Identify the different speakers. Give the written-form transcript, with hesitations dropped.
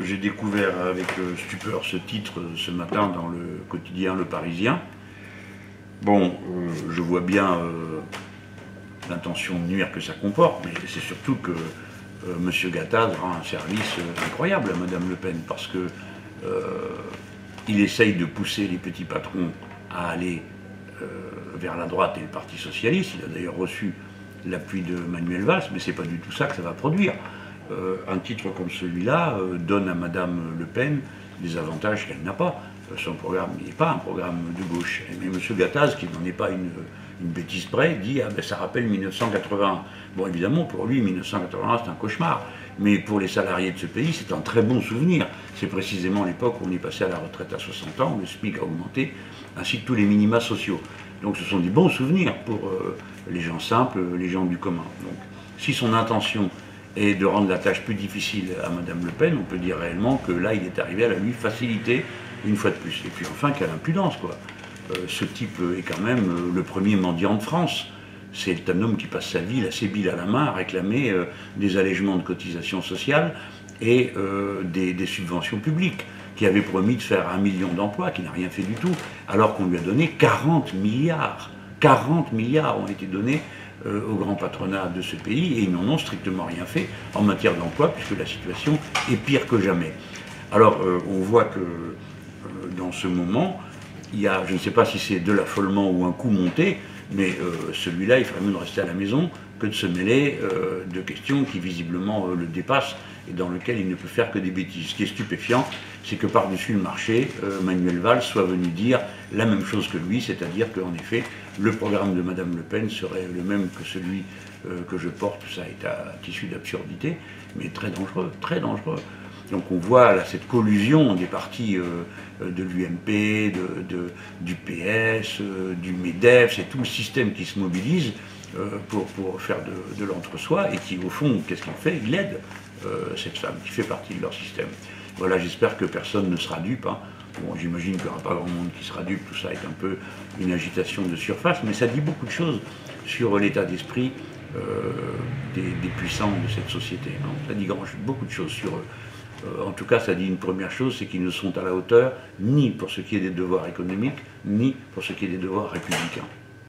Speaker 1: j'ai découvert avec stupeur ce titre ce matin dans le quotidien Le Parisien. Bon, je vois bien l'intention de nuire que ça comporte, mais c'est surtout que M. Gattaz rend un service incroyable à Mme Le Pen, parce que il essaye de pousser les petits patrons à aller vers la droite et le Parti Socialiste. Il a d'ailleurs reçu l'appui de Manuel Valls, mais c'est pas du tout ça que ça va produire. Un titre comme celui-là donne à Mme Le Pen des avantages qu'elle n'a pas. Son programme n'est pas un programme de gauche. Mais M. Gattaz, qui n'en est pas une bêtise près, dit ah ben ça rappelle 1981. Bon, évidemment, pour lui, 1981, c'est un cauchemar. Mais pour les salariés de ce pays, c'est un très bon souvenir. C'est précisément l'époque où on est passé à la retraite à 60 ans, où le SMIC a augmenté, ainsi que tous les minima sociaux. Donc ce sont des bons souvenirs pour les gens simples, les gens du commun. Donc si son intention est de rendre la tâche plus difficile à Mme Le Pen, on peut dire réellement que là, il est arrivé à la lui faciliter une fois de plus. Et puis enfin, quelle impudence, quoi. Ce type est quand même le premier mendiant de France. C'est un homme qui passe sa vie, la sébile à la main, à réclamer des allégements de cotisations sociales et des subventions publiques, qui avait promis de faire 1 million d'emplois, qui n'a rien fait du tout, alors qu'on lui a donné 40 milliards. 40 milliards ont été donnés au grand patronat de ce pays, et ils n'en ont strictement rien fait en matière d'emploi, puisque la situation est pire que jamais. Alors, on voit que dans ce moment, il y a, je ne sais pas si c'est de l'affolement ou un coup monté, mais celui-là, il ferait mieux de rester à la maison que de se mêler de questions qui visiblement le dépassent et dans lesquelles il ne peut faire que des bêtises. Ce qui est stupéfiant, c'est que par-dessus le marché, Manuel Valls soit venu dire la même chose que lui, c'est-à-dire qu'en effet, le programme de Mme Le Pen serait le même que celui que je porte. Ça est un tissu d'absurdité, mais très dangereux, très dangereux. Donc on voit là cette collusion des partis de l'UMP, du PS, du MEDEF, c'est tout le système qui se mobilise pour faire de l'entre-soi, et qui au fond, qu'est-ce qu'il fait? Il aide cette femme qui fait partie de leur système. Voilà, j'espère que personne ne sera dupe. Hein. Bon, j'imagine qu'il n'y aura pas grand monde qui sera dupe, tout ça est un peu une agitation de surface, mais ça dit beaucoup de choses sur l'état d'esprit des puissants de cette société. Hein. Ça dit beaucoup de choses sur eux. En tout cas, ça dit une première chose, c'est qu'ils ne sont à la hauteur ni pour ce qui est des devoirs économiques, ni pour ce qui est des devoirs républicains.